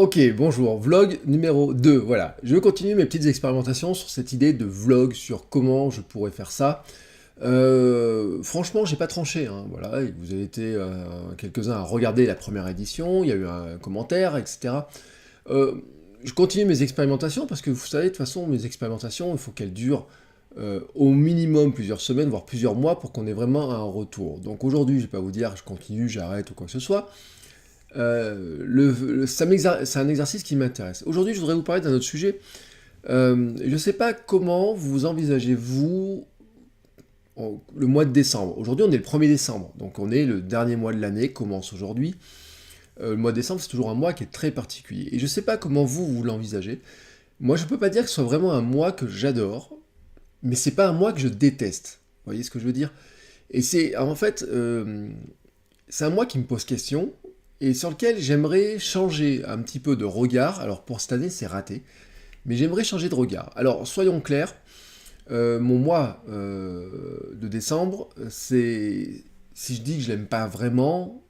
Ok, bonjour, vlog numéro 2, voilà. Je vais continuer mes petites expérimentations sur cette idée de vlog, sur comment je pourrais faire ça. Franchement, j'ai pas tranché, hein, voilà, et vous avez été quelques-uns à regarder la première édition, il y a eu un commentaire, etc. Euh, je continue mes expérimentations parce que vous savez, de toute façon, mes expérimentations, il faut qu'elles durent au minimum plusieurs semaines, voire plusieurs mois pour qu'on ait vraiment un retour. Donc aujourd'hui, je vais pas vous dire je continue, j'arrête ou quoi que ce soit. C'est un exercice qui m'intéresse. Aujourd'hui, je voudrais vous parler d'un autre sujet. Je ne sais pas comment vous envisagez, vous, le mois de décembre. Aujourd'hui, on est le 1er décembre, donc on est le dernier mois de l'année, commence aujourd'hui. Le mois de décembre, c'est toujours un mois qui est très particulier. Et je ne sais pas comment vous l'envisagez. Moi, je ne peux pas dire que ce soit vraiment un mois que j'adore, mais c'est pas un mois que je déteste. Vous voyez ce que je veux dire? Et c'est, en fait, c'est un mois qui me pose question, et sur lequel j'aimerais changer un petit peu de regard. Alors pour cette année, c'est raté, mais j'aimerais changer de regard. Alors soyons clairs, mon mois de décembre, c'est... Si je dis que je l'aime pas vraiment,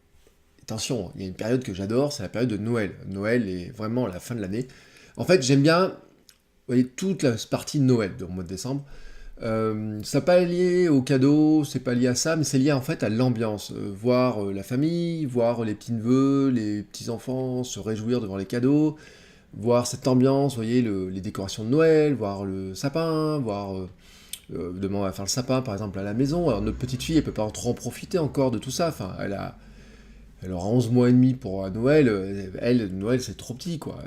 attention, il y a une période que j'adore, c'est la période de Noël. Noël est vraiment la fin de l'année. En fait, j'aime bien, vous voyez, toute la partie de Noël dans le mois de décembre. C'est pas lié au cadeau, c'est pas lié à ça, mais c'est lié en fait à l'ambiance. Voir la famille, voir les petits-neveux, les petits-enfants se réjouir devant les cadeaux, voir cette ambiance, vous voyez, les décorations de Noël, voir le sapin, voir... demain on va faire le sapin par exemple à la maison. Alors notre petite fille, elle peut pas trop en profiter encore de tout ça, enfin, elle aura 11 mois et demi pour Noël, elle, Noël c'est trop petit quoi,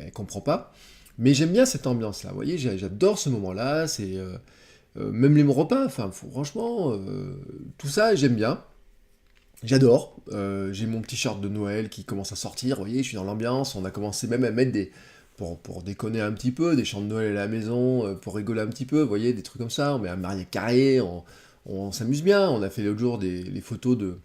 elle comprend pas. Mais j'aime bien cette ambiance-là, vous voyez, j'adore ce moment-là, c'est... même les repas, enfin franchement, tout ça j'aime bien, j'adore. J'ai mon petit shirt de Noël qui commence à sortir, vous voyez, je suis dans l'ambiance, on a commencé même à mettre des... Pour déconner un petit peu, des chants de Noël à la maison, pour rigoler un petit peu, vous voyez, des trucs comme ça, on met un Marié carré, on s'amuse bien, on a fait l'autre jour les photos de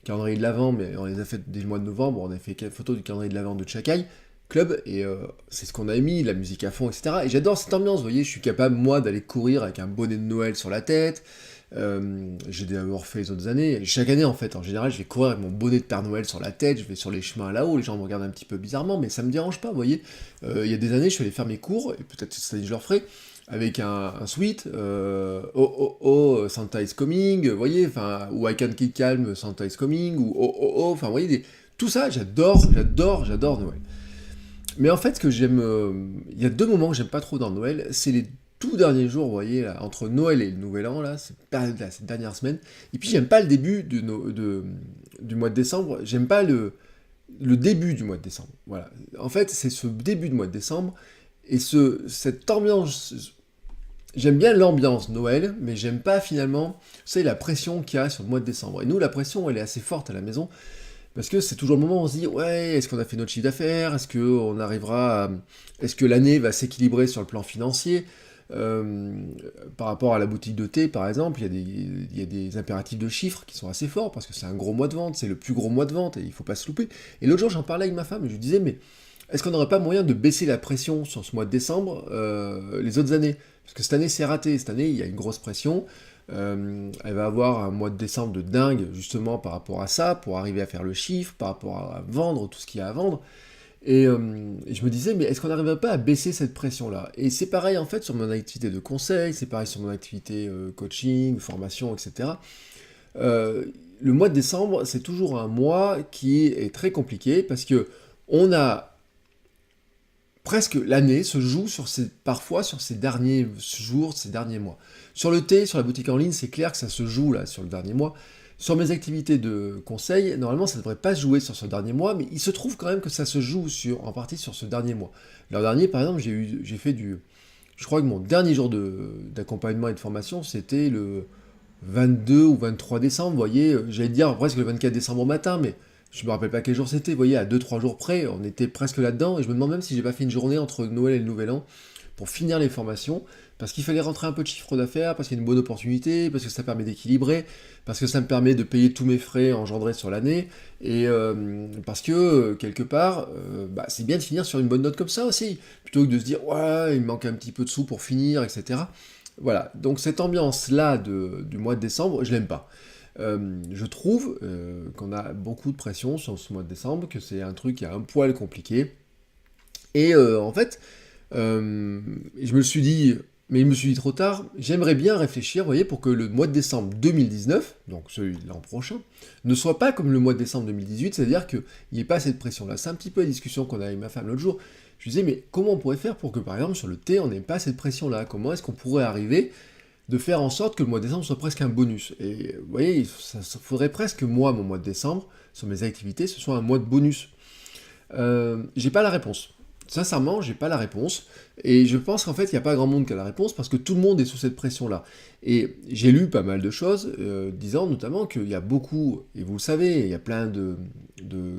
calendrier de l'Avent, mais on les a fait dès le mois de novembre, on a fait quelques photos du calendrier de l'Avent de Chakai Club, et c'est ce qu'on a mis, la musique à fond, etc. Et j'adore cette ambiance, vous voyez, je suis capable, moi, d'aller courir avec un bonnet de Noël sur la tête, j'ai d'avoir fait les autres années, et chaque année, en fait, en général, je vais courir avec mon bonnet de Père Noël sur la tête, je vais sur les chemins là-haut, les gens me regardent un petit peu bizarrement, mais ça me dérange pas, vous voyez. Il y a des années, je suis allé faire mes cours, et peut-être cette année je le referai, avec un sweat, oh oh oh, Santa is coming, vous voyez, enfin, ou I can keep calm, Santa is coming, ou oh oh oh, enfin, vous voyez, tout ça, j'adore Noël. Mais en fait, ce que j'aime, il y a deux moments que j'aime pas trop dans Noël, c'est les tout derniers jours, vous voyez, là, entre Noël et le Nouvel An, là, cette période-là, cette dernière semaine. Et puis j'aime pas le début du mois de décembre, j'aime pas le début du mois de décembre. Voilà. En fait, c'est ce début de mois de décembre, et cette ambiance, j'aime bien l'ambiance Noël, mais j'aime pas finalement, vous savez, la pression qu'il y a sur le mois de décembre. Et nous, la pression, elle est assez forte à la maison, parce que c'est toujours le moment où on se dit, ouais, est-ce qu'on a fait notre chiffre d'affaires? Est-ce qu'on arrivera à... Est-ce que l'année va s'équilibrer sur le plan financier? Euh, Par rapport à la boutique de thé, par exemple, il y a des impératifs de chiffres qui sont assez forts, parce que c'est un gros mois de vente, c'est le plus gros mois de vente, et il faut pas se louper. Et l'autre jour, j'en parlais avec ma femme, et je lui disais, mais est-ce qu'on n'aurait pas moyen de baisser la pression sur ce mois de décembre les autres années? Parce que cette année, c'est raté. Cette année, il y a une grosse pression. Elle va avoir un mois de décembre de dingue, justement, par rapport à ça, pour arriver à faire le chiffre, par rapport à vendre tout ce qu'il y a à vendre. Et je me disais, mais est-ce qu'on n'arriverait pas à baisser cette pression-là? Et c'est pareil, en fait, sur mon activité de conseil, c'est pareil sur mon activité coaching, formation, etc. Le mois de décembre, c'est toujours un mois qui est très compliqué, parce que on a presque l'année se joue parfois sur ces derniers jours, ces derniers mois. Sur le thé, sur la boutique en ligne, c'est clair que ça se joue là sur le dernier mois. Sur mes activités de conseil, normalement ça ne devrait pas se jouer sur ce dernier mois, mais il se trouve quand même que ça se joue en partie sur ce dernier mois. L'an dernier, par exemple, j'ai fait je crois que mon dernier jour d'accompagnement et de formation, c'était le 22 ou 23 décembre, vous voyez, j'allais dire presque le 24 décembre au matin, mais je me rappelle pas quel jour c'était, vous voyez, à 2-3 jours près, on était presque là-dedans, et je me demande même si j'ai pas fait une journée entre Noël et le Nouvel An pour finir les formations, parce qu'il fallait rentrer un peu de chiffre d'affaires, parce qu'il y a une bonne opportunité, parce que ça permet d'équilibrer, parce que ça me permet de payer tous mes frais engendrés sur l'année, et parce que, quelque part, bah, c'est bien de finir sur une bonne note comme ça aussi, plutôt que de se dire, ouais, il me manque un petit peu de sous pour finir, etc. Voilà, donc cette ambiance-là du mois de décembre, je l'aime pas. Je trouve qu'on a beaucoup de pression sur ce mois de décembre, que c'est un truc qui est un poil compliqué, Et en fait, je me suis dit, mais je me suis dit trop tard, j'aimerais bien réfléchir, vous voyez, pour que le mois de décembre 2019, donc celui de l'an prochain, ne soit pas comme le mois de décembre 2018, c'est-à-dire qu'il n'y ait pas cette pression-là. C'est un petit peu la discussion qu'on a avec ma femme l'autre jour. Je disais, mais comment on pourrait faire pour que, par exemple, sur le thé, on n'ait pas cette pression-là? Comment est-ce qu'on pourrait arriver de faire en sorte que le mois de décembre soit presque un bonus? Et vous voyez, ça faudrait presque, moi, mon mois de décembre, sur mes activités, ce soit un mois de bonus. J'ai pas la réponse. Sincèrement, j'ai pas la réponse. Et je pense qu'en fait, il n'y a pas grand monde qui a la réponse parce que tout le monde est sous cette pression-là. Et j'ai lu pas mal de choses, disant notamment qu'il y a beaucoup, et vous le savez, il y a plein de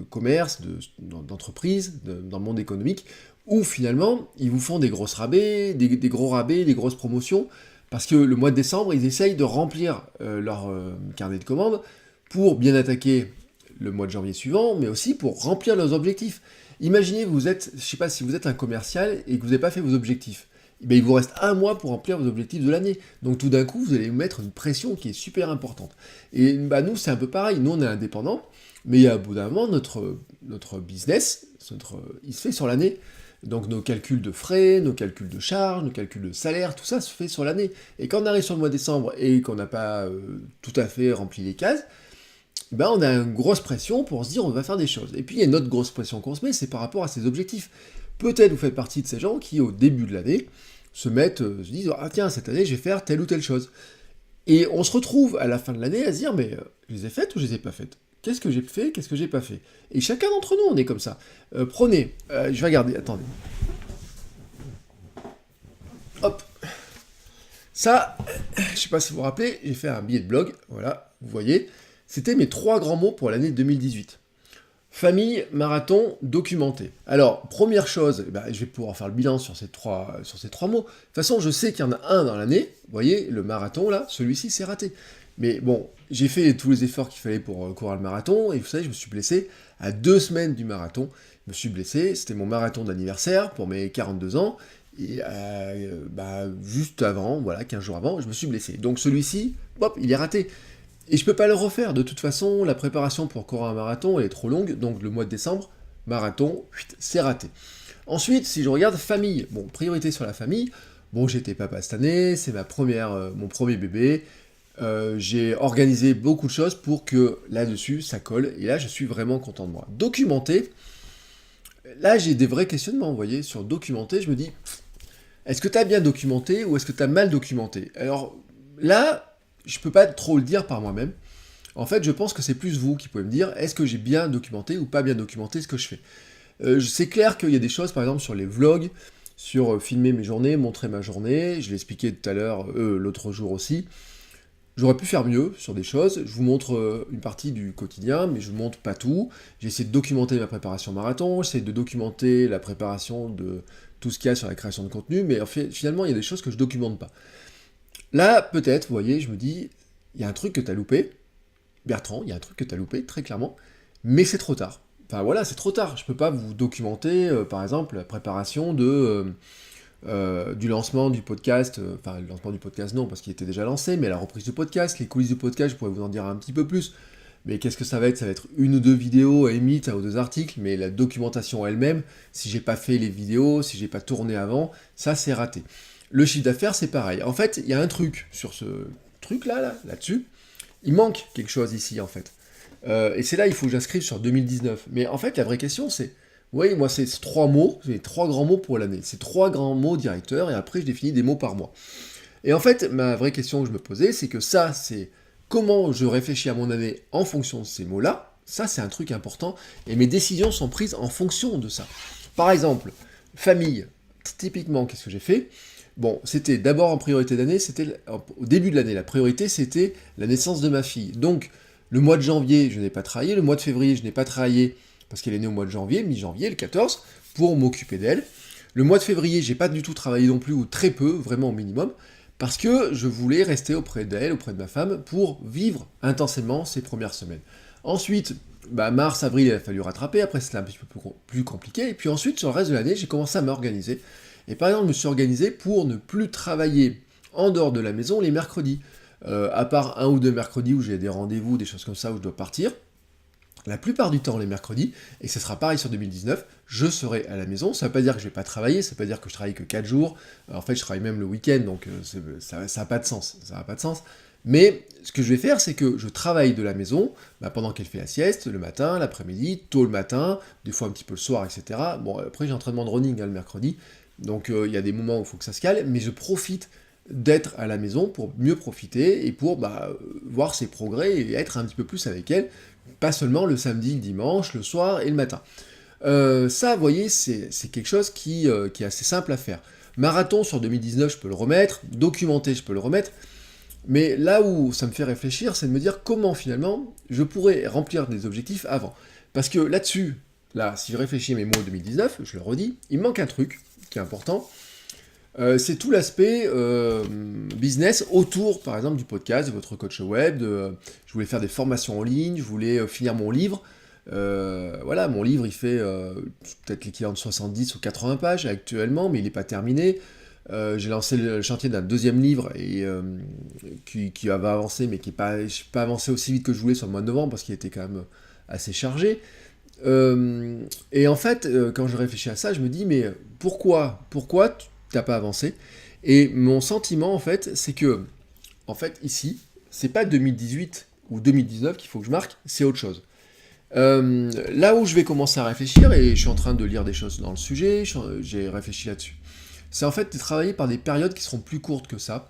commerces, d'entreprises, dans le monde économique, où finalement, ils vous font des grosses rabais, des gros rabais, des grosses promotions, parce que le mois de décembre, ils essayent de remplir leur carnet de commandes pour bien attaquer le mois de janvier suivant, mais aussi pour remplir leurs objectifs. Imaginez, vous êtes, je sais pas si vous êtes un commercial et que vous n'avez pas fait vos objectifs. Eh bien, il vous reste un mois pour remplir vos objectifs de l'année. Donc tout d'un coup, vous allez vous mettre une pression qui est super importante. Et bah, nous, c'est un peu pareil. Nous, on est indépendants, mais à bout d'un moment, notre business, il se fait sur l'année. Donc nos calculs de frais, nos calculs de charges, nos calculs de salaire, tout ça se fait sur l'année. Et quand on arrive sur le mois de décembre et qu'on n'a pas tout à fait rempli les cases, ben on a une grosse pression pour se dire on va faire des choses. Et puis il y a une autre grosse pression qu'on se met, c'est par rapport à ses objectifs. Peut-être vous faites partie de ces gens qui, au début de l'année, se disent ah tiens, cette année je vais faire telle ou telle chose. Et on se retrouve à la fin de l'année à se dire mais je les ai faites ou je les ai pas faites? Qu'est-ce que j'ai fait, qu'est-ce que j'ai pas fait? Et chacun d'entre nous, on est comme ça. Prenez, je vais regarder, attendez. Hop. Ça, je sais pas si vous vous rappelez, j'ai fait un billet de blog, voilà, vous voyez. C'était mes 3 grands mots pour l'année 2018. Famille, marathon, documenté. Alors, première chose, je vais pouvoir faire le bilan sur ces trois mots. De toute façon, je sais qu'il y en a un dans l'année. Vous voyez, le marathon, là, celui-ci, c'est raté. Mais bon, j'ai fait tous les efforts qu'il fallait pour courir le marathon, et vous savez, je me suis blessé à 2 semaines du marathon. Je me suis blessé, c'était mon marathon d'anniversaire pour mes 42 ans, et juste avant, voilà, 15 jours avant, je me suis blessé. Donc celui-ci, hop, il est raté. Et je peux pas le refaire, de toute façon, la préparation pour courir un marathon, elle est trop longue, donc le mois de décembre, marathon, c'est raté. Ensuite, si je regarde famille, bon, priorité sur la famille, bon, j'étais papa cette année, c'est mon premier bébé, j'ai organisé beaucoup de choses pour que là-dessus, ça colle, et là, je suis vraiment content de moi. Documenté, là, j'ai des vrais questionnements, vous voyez, sur documenté, je me dis, est-ce que tu as bien documenté ou est-ce que tu as mal documenté? Alors là, je peux pas trop le dire par moi-même. En fait, je pense que c'est plus vous qui pouvez me dire est-ce que j'ai bien documenté ou pas bien documenté ce que je fais. C'est clair qu'il y a des choses, par exemple, sur les vlogs, sur filmer mes journées, montrer ma journée, je l'ai expliqué tout à l'heure, l'autre jour aussi. J'aurais pu faire mieux sur des choses. Je vous montre une partie du quotidien, mais je ne vous montre pas tout. J'ai essayé de documenter ma préparation marathon, j'essaie de documenter la préparation de tout ce qu'il y a sur la création de contenu, mais en fait, finalement, il y a des choses que je documente pas. Là, peut-être, vous voyez, je me dis, il y a un truc que tu as loupé, Bertrand, il y a un truc que tu as loupé, très clairement, mais c'est trop tard. Enfin voilà, c'est trop tard. Je peux pas vous documenter, par exemple, la préparation du lancement du podcast, enfin le lancement du podcast non, parce qu'il était déjà lancé, mais la reprise du podcast, les coulisses du podcast, je pourrais vous en dire un petit peu plus. Mais qu'est-ce que ça va être? Ça va être 1 ou 2 vidéos, à limite, 1 ou 2 articles, mais la documentation elle-même, si j'ai pas fait les vidéos, si j'ai pas tourné avant, ça c'est raté. Le chiffre d'affaires, c'est pareil. En fait, il y a un truc sur ce truc-là, là-dessus. Il manque quelque chose ici, en fait. Et c'est là, il faut que j'inscrive sur 2019. Mais en fait, la vraie question, c'est... Oui, moi, c'est 3 mots, j'ai 3 grands mots pour l'année. C'est 3 grands mots directeurs, et après, je définis des mots par mois. Et en fait, ma vraie question que je me posais, c'est que ça, c'est comment je réfléchis à mon année en fonction de ces mots-là. Ça, c'est un truc important. Et mes décisions sont prises en fonction de ça. Par exemple, famille. Typiquement, qu'est-ce que j'ai fait? Bon, c'était d'abord en priorité d'année, c'était au début de l'année, la priorité c'était la naissance de ma fille. Donc, le mois de janvier, je n'ai pas travaillé, le mois de février, je n'ai pas travaillé, parce qu'elle est née au mois de janvier, mi-janvier, le 14, pour m'occuper d'elle. Le mois de février, j'ai pas du tout travaillé non plus, ou très peu, vraiment au minimum, parce que je voulais rester auprès d'elle, auprès de ma femme, pour vivre intensément ces premières semaines. Ensuite, mars, avril, il a fallu rattraper, après c'était un petit peu plus compliqué, et puis ensuite, sur le reste de l'année, j'ai commencé à m'organiser. Et par exemple, je me suis organisé pour ne plus travailler en dehors de la maison les mercredis. À part 1 ou 2 mercredis où j'ai des rendez-vous, des choses comme ça, où je dois partir. la plupart du temps les mercredis, et ce sera pareil sur 2019, je serai à la maison. Ça ne veut pas dire que je ne vais pas travailler, ça ne veut pas dire que je travaille que 4 jours, en fait je travaille même le week-end, donc ça n'a pas de sens, ça n'a pas de sens. Mais ce que je vais faire, c'est que je travaille de la maison, pendant qu'elle fait la sieste, le matin, l'après-midi, tôt le matin, des fois un petit peu le soir, etc. Bon, après j'ai entraînement de running le mercredi, donc il y a des moments où il faut que ça se cale, mais je profite d'être à la maison pour mieux profiter et pour voir ses progrès et être un petit peu plus avec elle, pas seulement le samedi, le dimanche, le soir et le matin. Ça, vous voyez, c'est quelque chose qui est assez simple à faire. Marathon sur 2019, je peux le remettre, documenté, je peux le remettre, mais là où ça me fait réfléchir, c'est de me dire comment finalement je pourrais remplir des objectifs avant. Parce que là-dessus, là, si je réfléchis à mes mots 2019, je le redis, il me manque un truc qui est important, c'est tout l'aspect business autour, par exemple, du podcast, de votre coach web. Je voulais faire des formations en ligne, je voulais finir mon livre. Voilà, mon livre, il fait peut-être l'équivalent de 70 ou 80 pages actuellement, mais il n'est pas terminé. J'ai lancé le chantier d'un deuxième livre et, qui va avancer, mais qui n'est pas avancé aussi vite que je voulais sur le mois de novembre, parce qu'il était quand même assez chargé. Et en fait, quand je réfléchis à ça, je me dis, mais pourquoi tu n'as pas avancé? Et mon sentiment, en fait, c'est que, en fait, ici, c'est pas 2018 ou 2019 qu'il faut que je marque, c'est autre chose. Là où je vais commencer à réfléchir, et je suis en train de lire des choses dans le sujet, j'ai réfléchi là-dessus, c'est en fait de travailler par des périodes qui seront plus courtes que ça.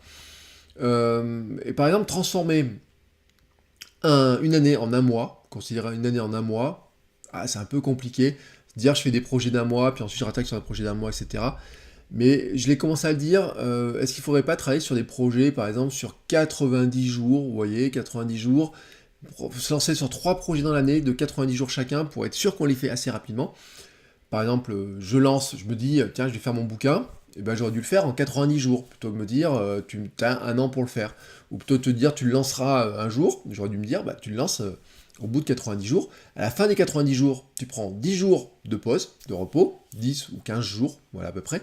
Et par exemple, transformer une année en un mois, considérer une année en un mois, c'est un peu compliqué. Dire je fais des projets d'un mois, puis ensuite je rattaque sur un projet d'un mois, etc. Mais je l'ai commencé à le dire, est-ce qu'il ne faudrait pas travailler sur des projets, par exemple, sur 90 jours, vous voyez, 90 jours, se lancer sur 3 projets dans l'année de 90 jours chacun pour être sûr qu'on les fait assez rapidement. Par exemple, je me dis, tiens, je vais faire mon bouquin, et ben j'aurais dû le faire en 90 jours, plutôt que de me dire, tu as un an pour le faire. Ou plutôt te dire, tu le lanceras un jour, j'aurais dû me dire, tu le lances au bout de 90 jours. À la fin des 90 jours, tu prends 10 jours de pause, de repos, 10 ou 15 jours, voilà à peu près,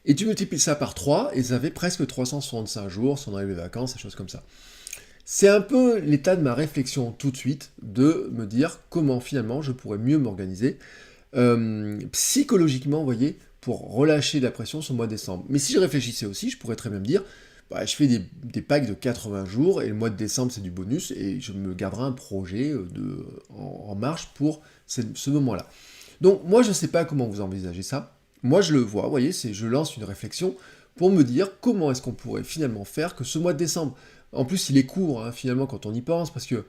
et tu multiplies ça par 3, et ça fait presque 365 jours, si on enlève les vacances, des choses comme ça. C'est un peu l'état de ma réflexion tout de suite, de me dire comment finalement je pourrais mieux m'organiser, psychologiquement, vous voyez, pour relâcher la pression sur le mois de décembre. Mais si je réfléchissais aussi, je pourrais très bien me dire, je fais des packs de 80 jours, et le mois de décembre c'est du bonus, et je me garderai un projet en marche pour ce moment-là. Donc moi je ne sais pas comment vous envisagez ça, moi je le vois, vous voyez, je lance une réflexion pour me dire comment est-ce qu'on pourrait finalement faire que ce mois de décembre, en plus il est court hein, finalement quand on y pense, parce que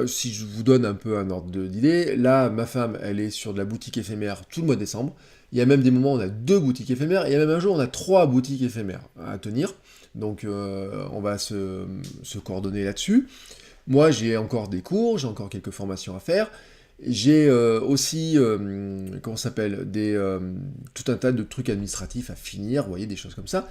si je vous donne un peu un ordre d'idée, là ma femme elle est sur de la boutique éphémère tout le mois de décembre, il y a même des moments où on a 2 boutiques éphémères, et il y a même un jour où on a 3 boutiques éphémères à tenir, donc on va se coordonner là-dessus. Moi j'ai encore des cours, j'ai encore quelques formations à faire, j'ai aussi, comment ça s'appelle, tout un tas de trucs administratifs à finir, vous voyez, des choses comme ça.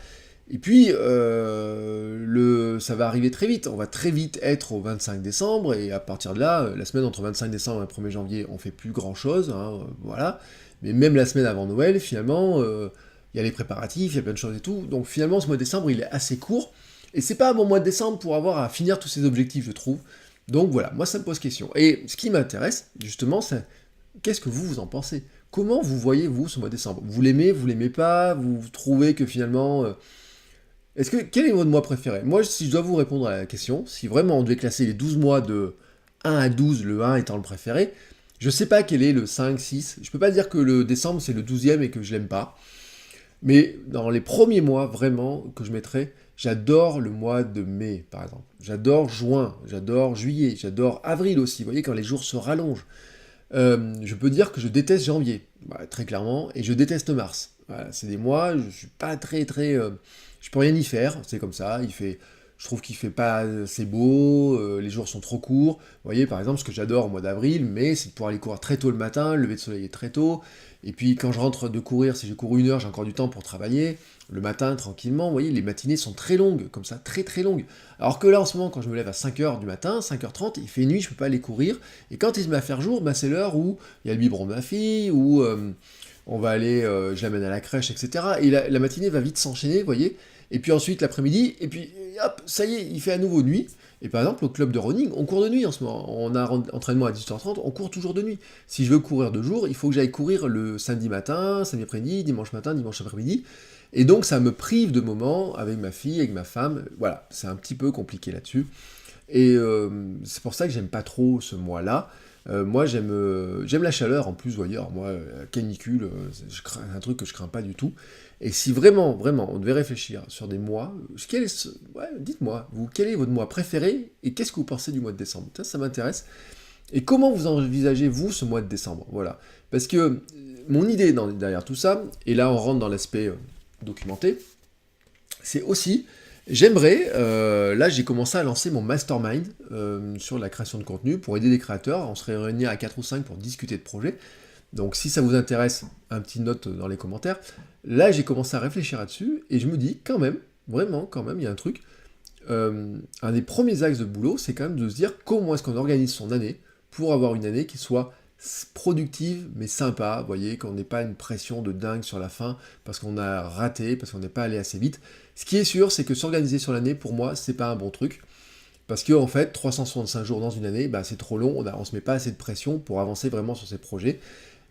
Et puis, ça va arriver très vite, on va très vite être au 25 décembre, et à partir de là, la semaine entre 25 décembre et 1er janvier, on fait plus grand-chose, hein, voilà. Mais même la semaine avant Noël, finalement, il y a les préparatifs, il y a plein de choses et tout, donc finalement, ce mois de décembre, il est assez court, et c'est pas un bon mois de décembre pour avoir à finir tous ces objectifs, je trouve. Donc voilà, moi ça me pose question. Et ce qui m'intéresse, justement, c'est qu'est-ce que vous en pensez? Comment vous voyez, vous, ce mois de décembre? Vous l'aimez pas? Vous trouvez que finalement... quel est votre mois préféré? Moi, si je dois vous répondre à la question, si vraiment on devait classer les 12 mois de 1 à 12, le 1 étant le préféré, je sais pas quel est le 5, 6, je peux pas dire que le décembre c'est le 12e et que je l'aime pas, mais dans les premiers mois, vraiment, que je mettrais, j'adore le mois de mai, par exemple. J'adore juin, j'adore juillet, j'adore avril aussi, vous voyez, quand les jours se rallongent. Je peux dire que je déteste janvier, très clairement, et je déteste mars. Voilà, c'est des mois, je suis pas je peux rien y faire, c'est comme ça, je trouve qu'il fait pas assez beau, les jours sont trop courts. Vous voyez, par exemple, ce que j'adore au mois d'avril, mais c'est de pouvoir aller courir très tôt le matin, le lever de soleil est très tôt, et puis quand je rentre de courir, si je cours 1 heure, j'ai encore du temps pour travailler, le matin, tranquillement, vous voyez, les matinées sont très longues, comme ça, très très longues. Alors que là, en ce moment, quand je me lève à 5h du matin, 5h30, il fait nuit, je peux pas aller courir, et quand il se met à faire jour, c'est l'heure où il y a le biberon de ma fille, où on va aller, je l'amène à la crèche, etc. Et la matinée va vite s'enchaîner, vous voyez, et puis ensuite l'après-midi, et puis hop, ça y est, il fait à nouveau nuit, Et par exemple, au club de running, on court de nuit en ce moment. On a entraînement à 18h30, on court toujours de nuit. Si je veux courir de jour, il faut que j'aille courir le samedi matin, samedi après-midi, dimanche matin, dimanche après-midi. Et donc ça me prive de moments avec ma fille, avec ma femme. Voilà, c'est un petit peu compliqué là-dessus. Et c'est pour ça que j'aime pas trop ce mois-là. Moi, j'aime la chaleur en plus, voyez, alors moi, la canicule, c'est un truc que je crains pas du tout. Et si vraiment, vraiment, on devait réfléchir sur des mois, ouais, dites-moi, vous, quel est votre mois préféré et qu'est-ce que vous pensez du mois de décembre? Ça m'intéresse. Et comment vous envisagez, vous, ce mois de décembre? Voilà. Parce que mon idée derrière tout ça, et là on rentre dans l'aspect documenté, c'est aussi, j'aimerais, là j'ai commencé à lancer mon mastermind sur la création de contenu pour aider des créateurs. On serait réunis à 4 ou 5 pour discuter de projets. Donc si ça vous intéresse, un petit note dans les commentaires. Là j'ai commencé à réfléchir là-dessus et je me dis quand même, vraiment quand même, il y a un truc. Un des premiers axes de boulot, c'est quand même de se dire comment est-ce qu'on organise son année pour avoir une année qui soit productive mais sympa, vous voyez, qu'on n'ait pas une pression de dingue sur la fin parce qu'on a raté, parce qu'on n'est pas allé assez vite. Ce qui est sûr, c'est que s'organiser sur l'année, pour moi, c'est pas un bon truc. Parce que en fait, 365 jours dans une année, bah, c'est trop long, on se met pas assez de pression pour avancer vraiment sur ces projets.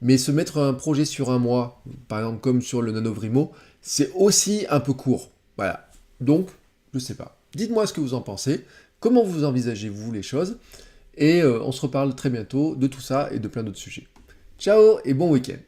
Mais se mettre un projet sur un mois, par exemple comme sur le Nanovrimo, c'est aussi un peu court. Voilà. Donc, je sais pas. Dites-moi ce que vous en pensez, comment vous envisagez-vous les choses, et on se reparle très bientôt de tout ça et de plein d'autres sujets. Ciao et bon week-end.